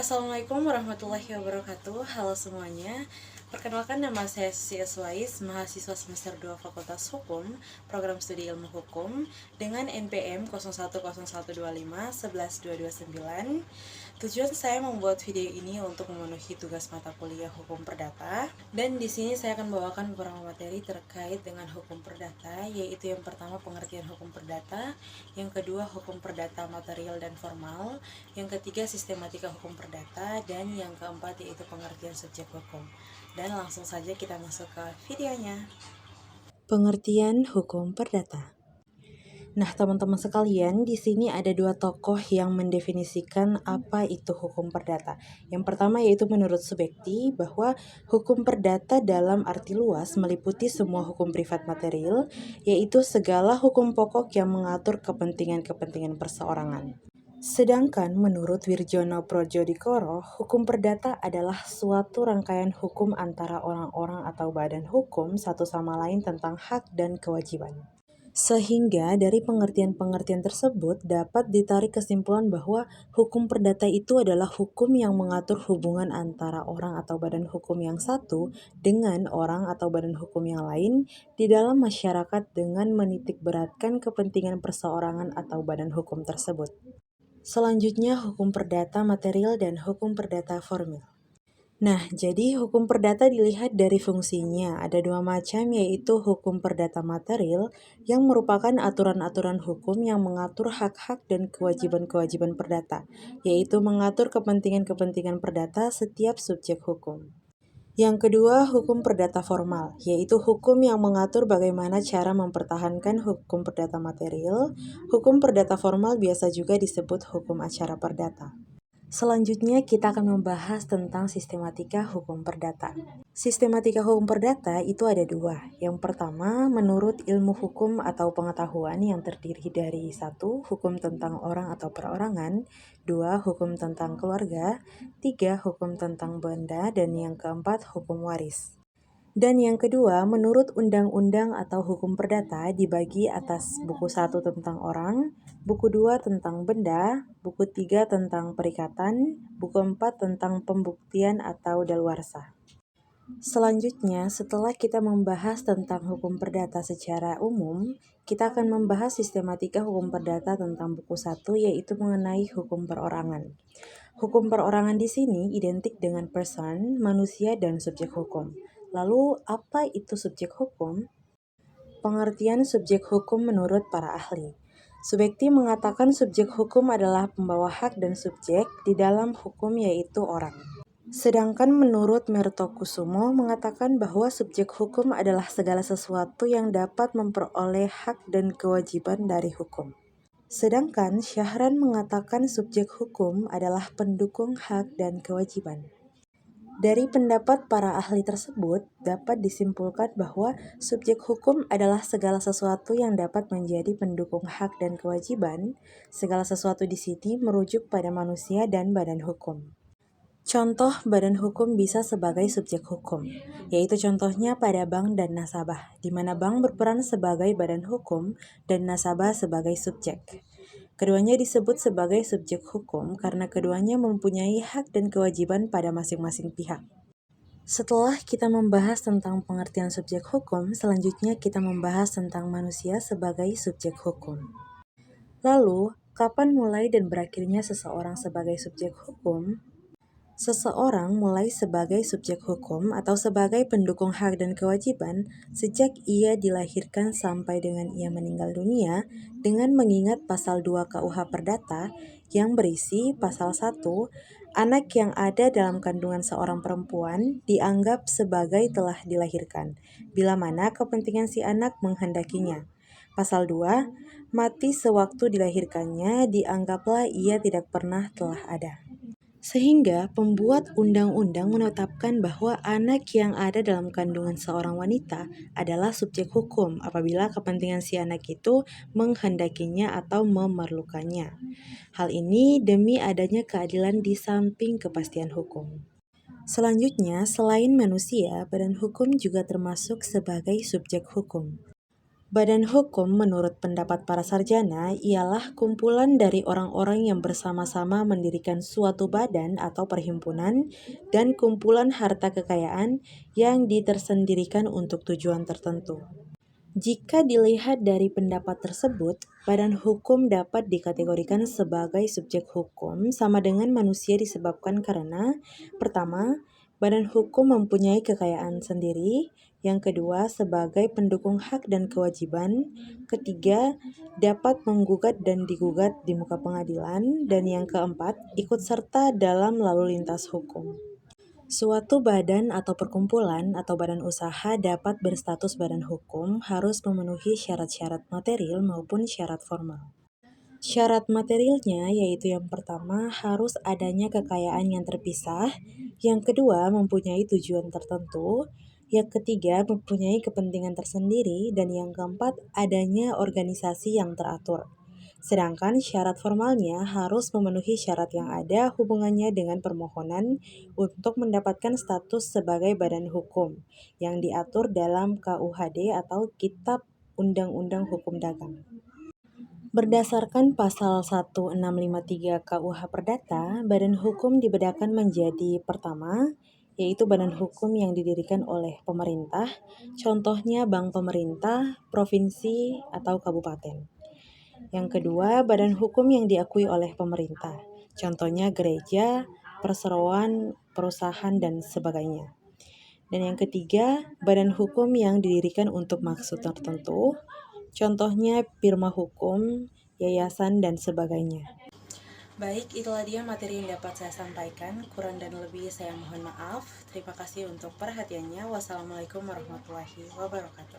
Assalamualaikum warahmatullahi wabarakatuh. Halo semuanya. Perkenalkan, nama saya Susi Eswais, mahasiswa semester 2 Fakultas Hukum, Program Studi Ilmu Hukum dengan NPM 0101251129. Tujuan saya membuat video ini untuk memenuhi tugas mata kuliah Hukum Perdata, dan di sini saya akan membawakan beberapa materi terkait dengan hukum perdata, yaitu yang pertama pengertian hukum perdata, yang kedua hukum perdata material dan formal, yang ketiga sistematika hukum perdata, dan yang keempat yaitu pengertian subjek hukum. Dan langsung saja kita masuk ke videonya. Pengertian hukum perdata. Nah, teman-teman sekalian, di sini ada dua tokoh yang mendefinisikan apa itu hukum perdata. Yang pertama yaitu menurut Subekti, bahwa hukum perdata dalam arti luas meliputi semua hukum privat material, yaitu segala hukum pokok yang mengatur kepentingan-kepentingan perseorangan. Sedangkan menurut Wirjono Projodikoro, hukum perdata adalah suatu rangkaian hukum antara orang-orang atau badan hukum satu sama lain tentang hak dan kewajiban. Sehingga dari pengertian-pengertian tersebut dapat ditarik kesimpulan bahwa hukum perdata itu adalah hukum yang mengatur hubungan antara orang atau badan hukum yang satu dengan orang atau badan hukum yang lain di dalam masyarakat dengan menitikberatkan kepentingan perseorangan atau badan hukum tersebut. Selanjutnya, hukum perdata material dan hukum perdata formil. Nah, jadi hukum perdata dilihat dari fungsinya. Ada dua macam, yaitu hukum perdata material yang merupakan aturan-aturan hukum yang mengatur hak-hak dan kewajiban-kewajiban perdata, yaitu mengatur kepentingan-kepentingan perdata setiap subjek hukum. Yang kedua, hukum perdata formal, yaitu hukum yang mengatur bagaimana cara mempertahankan hukum perdata material. Hukum perdata formal biasa juga disebut hukum acara perdata. Selanjutnya kita akan membahas tentang sistematika hukum perdata. Sistematika hukum perdata itu ada dua. Yang pertama, menurut ilmu hukum atau pengetahuan yang terdiri dari 1. Hukum tentang orang atau perorangan, 2. Hukum tentang keluarga, 3. Hukum tentang benda, dan yang keempat, hukum waris. Dan yang kedua, menurut undang-undang atau hukum perdata dibagi atas buku 1 tentang orang, buku 2 tentang benda, buku 3 tentang perikatan, buku 4 tentang pembuktian atau daluarsa. Selanjutnya, setelah kita membahas tentang hukum perdata secara umum, kita akan membahas sistematika hukum perdata tentang buku 1, yaitu mengenai hukum perorangan. Hukum perorangan di sini identik dengan person, manusia, dan subjek hukum. Lalu, apa itu subjek hukum? Pengertian subjek hukum menurut para ahli. Subekti mengatakan subjek hukum adalah pembawa hak dan subjek di dalam hukum, yaitu orang. Sedangkan menurut Mertokusumo mengatakan bahwa subjek hukum adalah segala sesuatu yang dapat memperoleh hak dan kewajiban dari hukum. Sedangkan Syahran mengatakan subjek hukum adalah pendukung hak dan kewajiban. Dari pendapat para ahli tersebut, dapat disimpulkan bahwa subjek hukum adalah segala sesuatu yang dapat menjadi pendukung hak dan kewajiban. Segala sesuatu di sini merujuk pada manusia dan badan hukum. Contoh badan hukum bisa sebagai subjek hukum, yaitu contohnya pada bank dan nasabah, di mana bank berperan sebagai badan hukum dan nasabah sebagai subjek. Keduanya disebut sebagai subjek hukum karena keduanya mempunyai hak dan kewajiban pada masing-masing pihak. Setelah kita membahas tentang pengertian subjek hukum, selanjutnya kita membahas tentang manusia sebagai subjek hukum. Lalu, kapan mulai dan berakhirnya seseorang sebagai subjek hukum? Seseorang mulai sebagai subjek hukum atau sebagai pendukung hak dan kewajiban sejak ia dilahirkan sampai dengan ia meninggal dunia dengan mengingat pasal 2 KUH Perdata yang berisi pasal 1, anak yang ada dalam kandungan seorang perempuan dianggap sebagai telah dilahirkan, bila mana kepentingan si anak menghendakinya. Pasal 2, mati sewaktu dilahirkannya dianggaplah ia tidak pernah telah ada. Sehingga pembuat undang-undang menetapkan bahwa anak yang ada dalam kandungan seorang wanita adalah subjek hukum apabila kepentingan si anak itu menghendakinya atau memerlukannya. Hal ini demi adanya keadilan di samping kepastian hukum. Selanjutnya, selain manusia, badan hukum juga termasuk sebagai subjek hukum. Badan hukum menurut pendapat para sarjana ialah kumpulan dari orang-orang yang bersama-sama mendirikan suatu badan atau perhimpunan dan kumpulan harta kekayaan yang ditersendirikan untuk tujuan tertentu. Jika dilihat dari pendapat tersebut, badan hukum dapat dikategorikan sebagai subjek hukum sama dengan manusia disebabkan karena pertama, badan hukum mempunyai kekayaan sendiri, yang kedua sebagai pendukung hak dan kewajiban, ketiga dapat menggugat dan digugat di muka pengadilan, dan yang keempat ikut serta dalam lalu lintas hukum. Suatu badan atau perkumpulan atau badan usaha dapat berstatus badan hukum harus memenuhi syarat-syarat material maupun syarat formal. Syarat materialnya yaitu yang pertama harus adanya kekayaan yang terpisah, yang kedua mempunyai tujuan tertentu, yang ketiga mempunyai kepentingan tersendiri, dan yang keempat adanya organisasi yang teratur. Sedangkan syarat formalnya harus memenuhi syarat yang ada hubungannya dengan permohonan untuk mendapatkan status sebagai badan hukum yang diatur dalam KUHD atau Kitab Undang-Undang Hukum Dagang. Berdasarkan pasal 1653 KUH Perdata, badan hukum dibedakan menjadi pertama, yaitu badan hukum yang didirikan oleh pemerintah, contohnya bank pemerintah, provinsi, atau kabupaten. Yang kedua, badan hukum yang diakui oleh pemerintah, contohnya gereja, perseroan, perusahaan, dan sebagainya. Dan yang ketiga, badan hukum yang didirikan untuk maksud tertentu, contohnya firma hukum, yayasan, dan sebagainya. Baik, itulah dia materi yang dapat saya sampaikan. Kurang dan lebih saya mohon maaf. Terima kasih untuk perhatiannya. Wassalamualaikum warahmatullahi wabarakatuh.